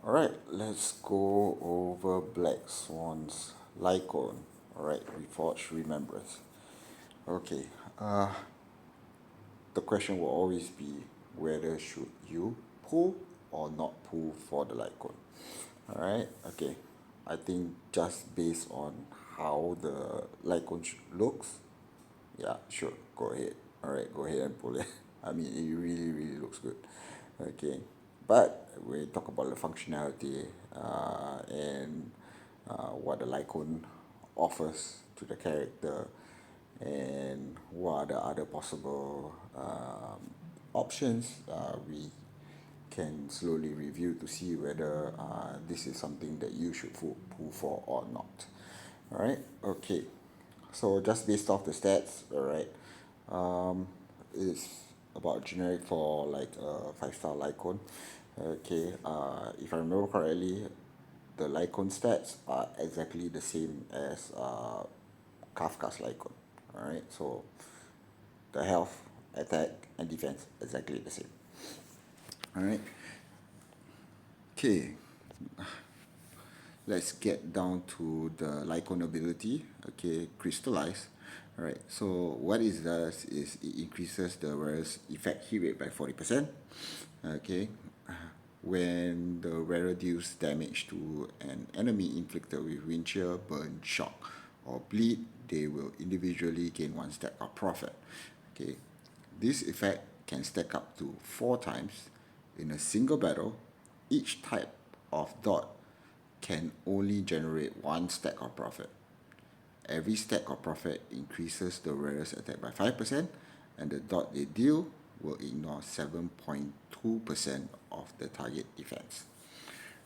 Alright, let's go over Black Swan's Lycon. Alright, Reforged Remembrance. Okay, uh, the question will always be whether should you pull or not pull for the Lycon. Alright, okay. I think just based on how the Lycon looks, yeah, sure, go ahead. Alright, go ahead and pull it. I mean, it really, really looks good. Okay, but we talk about the functionality and what the Lycon offers to the character and what are the other possible options. We can slowly review to see whether this is something that you should pull for or not. Alright, okay. So just based off the stats, alright, it's about generic for like a 5-star Lycon. Okay, if I remember correctly, the Lycon stats are exactly the same as Kafka's Lycon. Alright, so the health, attack, and defense exactly the same. Alright, okay, let's get down to the Lycon ability. Okay, crystallize. Alright, so what it does is it increases the wearer's effect hit rate by 40%. Okay, when the wearer deals damage to an enemy inflicted with wind chill, burn, shock, or bleed, they will individually gain 1 stack of profit. Okay, this effect can stack up to 4 times in a single battle. Each type of dot can only generate 1 stack of profit. Every stack of profit increases the wearer's attack by 5%, and the dot they deal will ignore 7.2% of the target defense.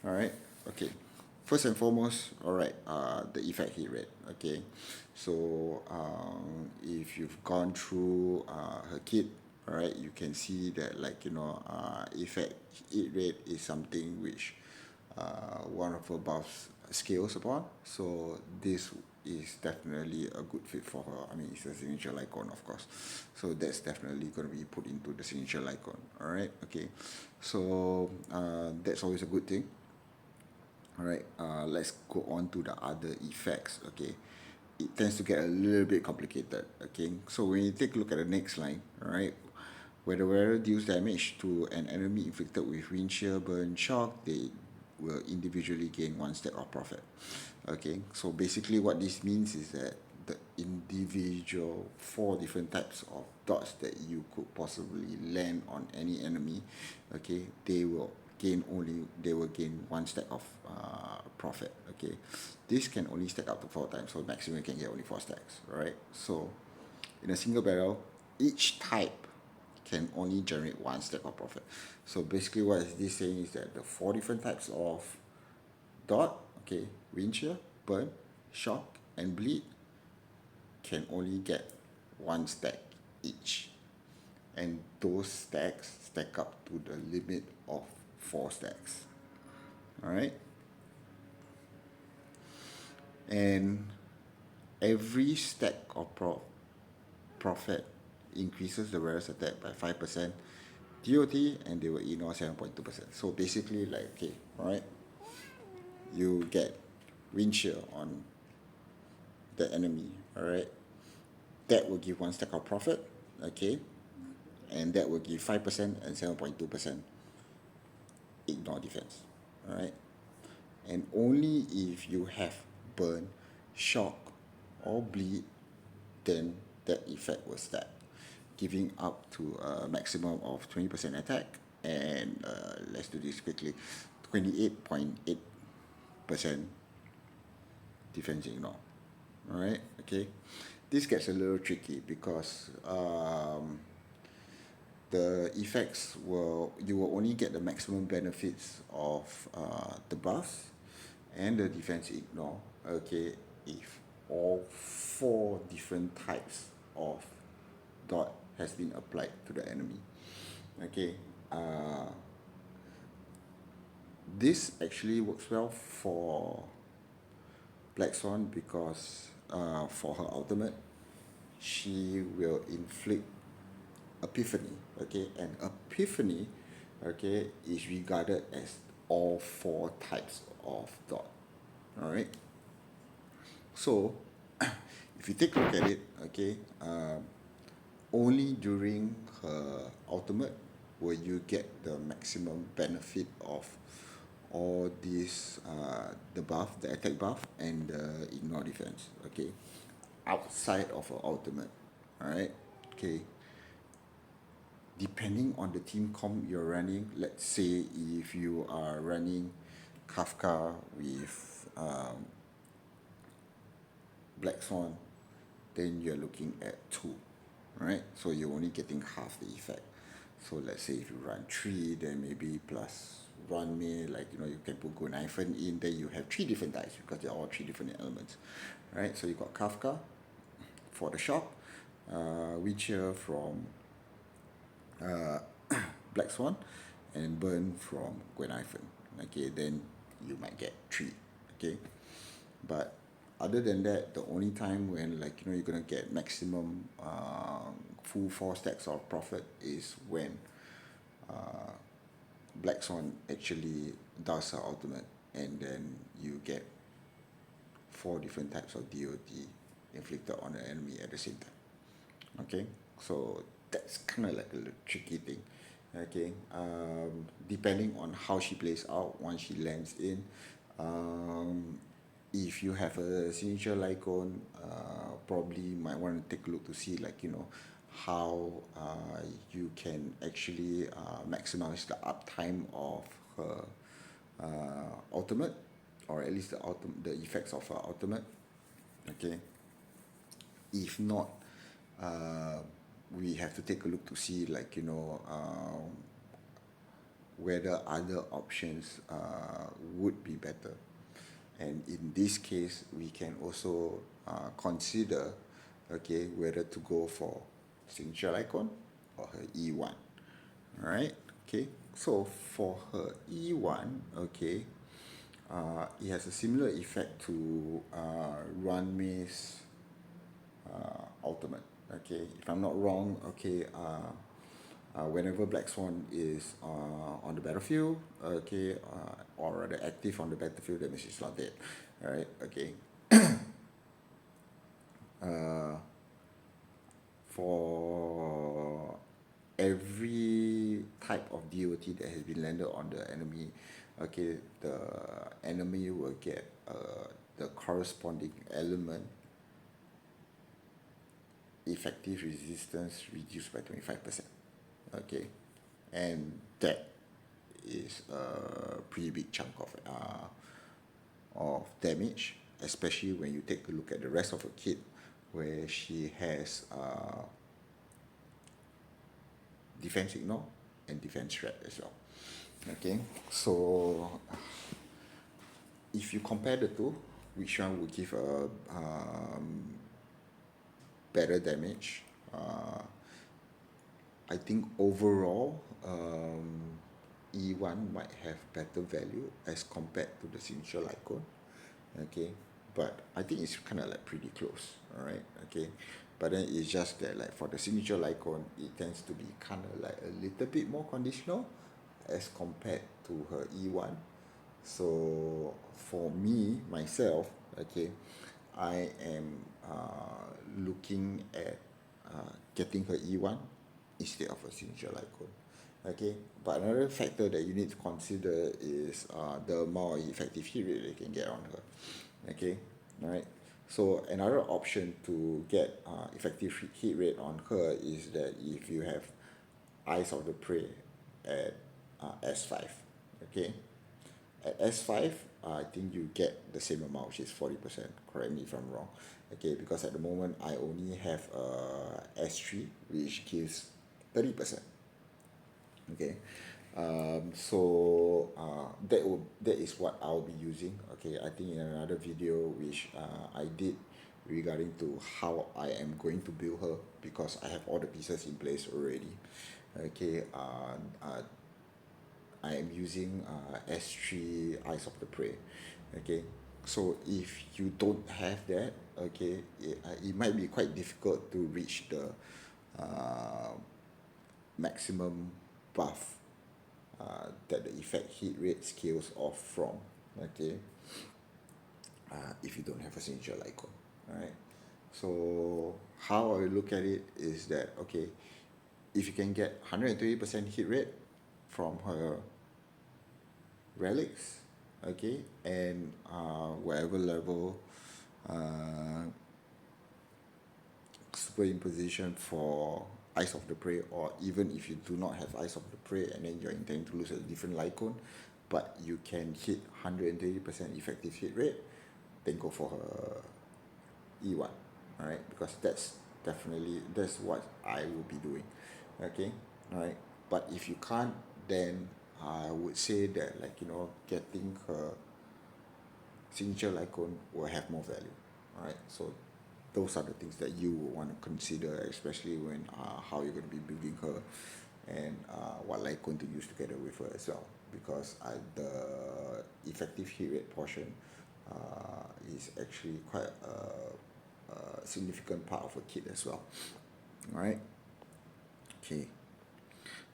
Alright, okay. First and foremost, alright, the effect hit rate. Okay, so if you've gone through her kit, alright, you can see that, like, effect hit rate is something which one of her buffs scales upon. So this is definitely a good fit for her. I mean, it's a signature icon, of course. So that's definitely going to be put into the signature icon. All right. Okay. So that's always a good thing. All right. Let's go on to the other effects. Okay. It tends to get a little bit complicated. Okay. So when you take a look at the next line, all right, where the wearer deals damage to an enemy inflicted with wind shear, burn, shock, they will individually gain 1 stack of profit. Okay, so basically what this means is that the individual 4 different types of dots that you could possibly land on any enemy, okay, they will gain 1 stack of profit. Okay, this can only stack up to 4 times, so maximum you can get only 4 stacks. Right, so in a single barrel, each type can only generate 1 stack of profit. So basically what is this saying is that the 4 different types of dot, okay, wind shear, burn, shock, and bleed can only get 1 stack each. And those stacks stack up to the limit of 4 stacks. Alright? And every stack of profit increases the wearer's attack by 5%, DOT, and they will ignore 7.2%. So basically, like, okay, alright, you get wind shear on the enemy, alright, that will give 1 stack of profit, okay, and that will give 5% and 7.2% ignore defense, alright, and only if you have burn, shock, or bleed, then that effect will stack, giving up to a maximum of 20% attack and let's do this quickly, 28.8% defense ignore. Alright, okay. This gets a little tricky because the effects you will only get the maximum benefits of the buffs and the defense ignore, okay, if all 4 different types of dot has been applied to the enemy. Okay, this actually works well for Black Swan because for her ultimate, she will inflict epiphany. Okay, and epiphany, okay, is regarded as all four types of dot. All right. So if you take a look at it, okay, only during her ultimate will you get the maximum benefit of all these the buff, the attack buff and the ignore defense. Okay, outside of her ultimate. All right. Okay, depending on the team comp you're running, let's say if you are running Kafka with Black Swan, then you're looking at 2, right? So you're only getting half the effect. So let's say if you run 3, then maybe plus 1 may, like, you can put good hyphen in, then you have 3 different dice because they're all 3 different elements, right? So you got Kafka for the shock, Witcher from Black Swan, and Burn from Gwen Hyphen. Okay, then you might get 3. Okay, but other than that, the only time when, like, you're gonna get maximum full 4 stacks of profit is when Black Swan actually does her ultimate, and then you get 4 different types of DOT inflicted on the enemy at the same time. Okay, so that's kind of like a little tricky thing. Okay, depending on how she plays out once she lands in, if you have a signature Lycon, probably might want to take a look to see, like, how you can actually maximize the uptime of her ultimate, or at least the effects of her ultimate. Okay, if not, we have to take a look to see, like, whether other options would be better. And in this case, we can also consider, okay, whether to go for signature icon or her E1. All right, okay. So for her E1, okay, it has a similar effect to Runmay's ultimate. Okay, if I'm not wrong, okay, whenever Black Swan is on the battlefield, okay, or rather active on the battlefield, that means she's not dead, right? Okay. For every type of DOT that has been landed on the enemy, okay, the enemy will get the corresponding element effective resistance reduced by 25%. Okay, and that is a pretty big chunk of damage, especially when you take a look at the rest of her kit, where she has defense ignore and defense threat as well. Okay, so if you compare the two, which one would give a better damage? I think overall, E1 might have better value as compared to the signature icon. Okay, but I think it's kind of like pretty close. All right, okay, but then it's just that, like, for the signature icon, it tends to be kind of like a little bit more conditional as compared to her E1. So for me myself, okay, I am looking at getting her E1 instead of a signature icon. Okay, but another factor that you need to consider is the amount of effective hit rate they can get on her. Okay, all right. So another option to get effective hit rate on her is that if you have Eyes of the Prey at S5. Okay, at S5, I think you get the same amount, which is 40%. Correct me if I'm wrong. Okay, because at the moment I only have S3, which gives 30%. Okay, so that is what I'll be using. Okay, I think in another video which I did regarding to how I am going to build her, because I have all the pieces in place already. Okay, I am using S3 Eyes of the Prey. Okay, so if you don't have that, okay, it might be quite difficult to reach the maximum buff that the effect hit rate scales off from, okay, if you don't have a signature icon, right? So how I look at it is that, okay, if you can get 120% hit rate from her relics, okay, and whatever level uh, superimposition for Eyes of the Prey, or even if you do not have Eyes of the Prey and then you're intending to lose a different Lycon, but you can hit 130% effective hit rate, then go for her E1, all right, because that's what I will be doing, okay, all right. But if you can't, then I would say that, like, getting her signature Lycon will have more value. All right, so those are the things that you will want to consider, especially when how you're going to be building her, and what Lycon to use together with her as well. Because the effective hit rate portion is actually quite a significant part of a kit as well. All right. Okay.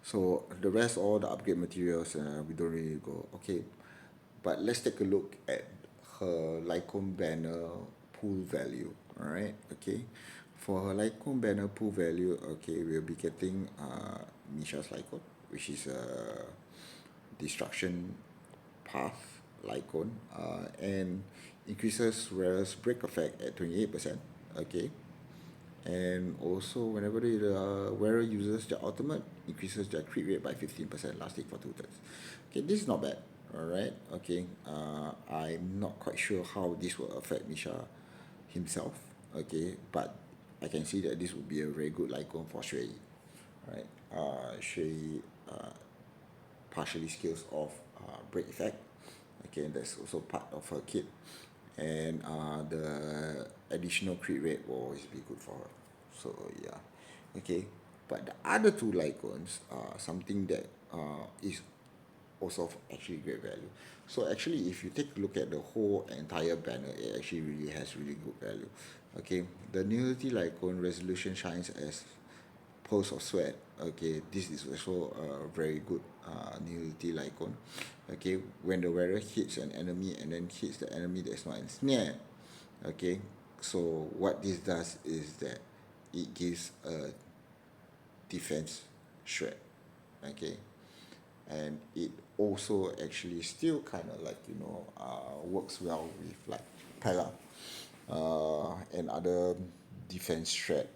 So the rest, all the upgrade materials, we don't really go. Okay, but let's take a look at her Lycon banner pool value. All right, okay. For her Lycon banner pool value, okay, we'll be getting Misha's Lycon, which is a destruction path Lycon, and increases Rarest break effect at 28%. Okay, and also whenever the wearer uses the ultimate, increases their crit rate by 15%, lasting for 2 turns. Okay, this is not bad. All right. Okay. I'm not quite sure how this will affect Misha himself. Okay, but I can see that this would be a very good Lycon for Shui. Right. Shui partially scales off break effect. Okay, that's also part of her kit, and the additional crit rate will always be good for her. So yeah, okay. But the other two Lycons are something that is also of actually great value. So actually, if you take a look at the whole entire banner, it actually really has really good value. Okay, the Nudity Lycon resolution shines as Pulse of Sweat. Okay, this is also a very good Nudity Lycon. Okay, when the wearer hits an enemy and then hits the enemy that's not ensnared. Okay, so what this does is that it gives a defense shred. Okay, and it also actually still kind of like works well with like Pella and other defense shred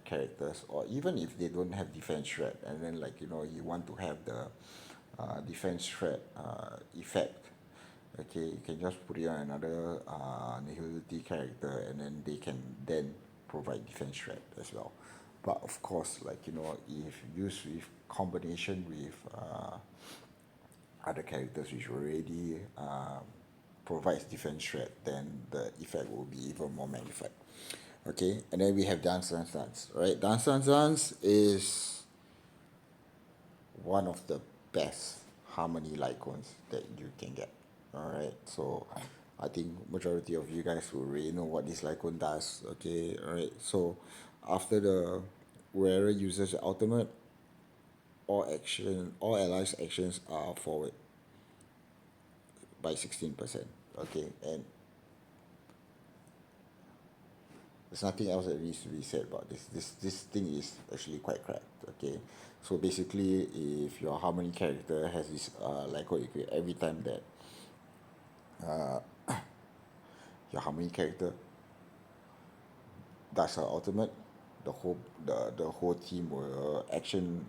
characters, or even if they don't have defense shred, and then like you want to have the defense shred effect. Okay, you can just put it on another nihility character, and then they can then provide defense shred as well. But of course, like if used with combination with other characters which already provides defense shred, then the effect will be even more magnified. Okay, and then we have Dance Dance Dance. Right, Dance Dance Dance is one of the best harmony Lycons that you can get. All right, so I think majority of you guys will already know what this Lycon does. Okay, all right, so after the wearer uses the ultimate, all allies actions are forward by 16%. Okay, and there's nothing else that needs to be said about this. This thing is actually quite cracked. Okay, so basically, if your harmony character has this Lycon equate, every time that your harmony character does her ultimate, the whole team will action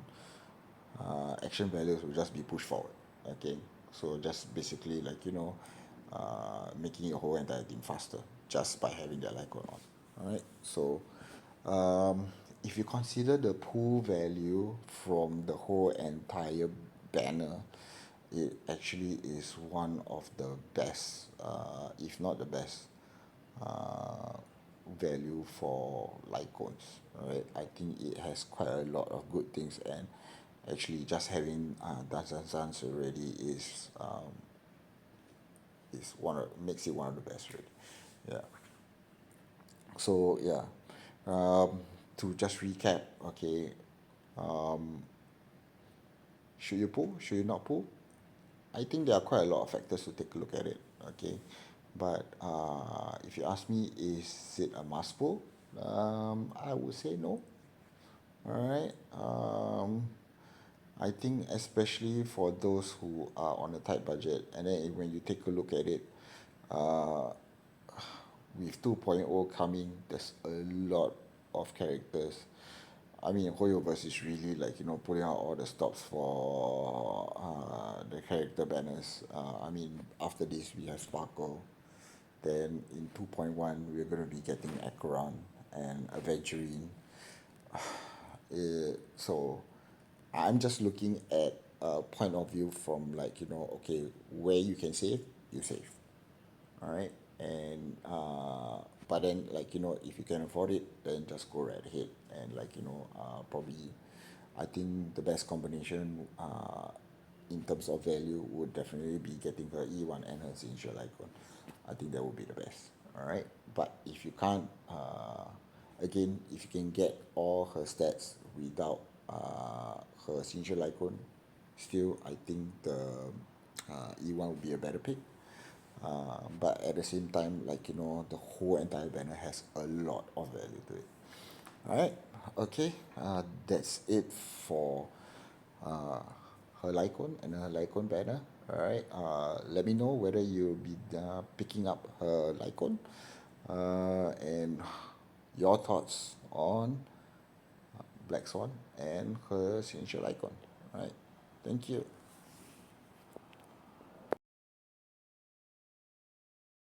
values will just be pushed forward. Okay, so just basically like making your whole entire team faster just by having that Lycon on. All right, so if you consider the pool value from the whole entire banner, it actually is one of the best, if not the best, uh, value for Lycons. Right, I think it has quite a lot of good things, and actually just having Dance Dance Dance already is makes it one of the best, really. Yeah. So yeah, to just recap, okay, Should you pull? Should you not pull? I think there are quite a lot of factors to take a look at it. Okay, but if you ask me, is it a must pull? I would say no. All right. I think especially for those who are on a tight budget, and then when you take a look at it, uh, with 2.0 coming, there's a lot of characters. I mean, Hoyoverse is really like, putting out all the stops for the character banners. I mean, after this, we have Sparkle. Then in 2.1, we're going to be getting Acheron and Aventurine. So I'm just looking at a point of view from like, okay, where you can save, you save. All right. And but then like, if you can afford it, then just go right ahead and like, probably I think the best combination in terms of value would definitely be getting her E1 and her signature icon. I think that would be the best. All right. But if you can't, again, if you can get all her stats without her signature icon, still I think the E1 would be a better pick. But at the same time, like, the whole entire banner has a lot of value to it. All right. Okay. That's it for uh, her Lycon and her Lycon banner. All right. Let me know whether you'll be picking up her Lycon and your thoughts on Black Swan and her signature Lycon. All right. Thank you.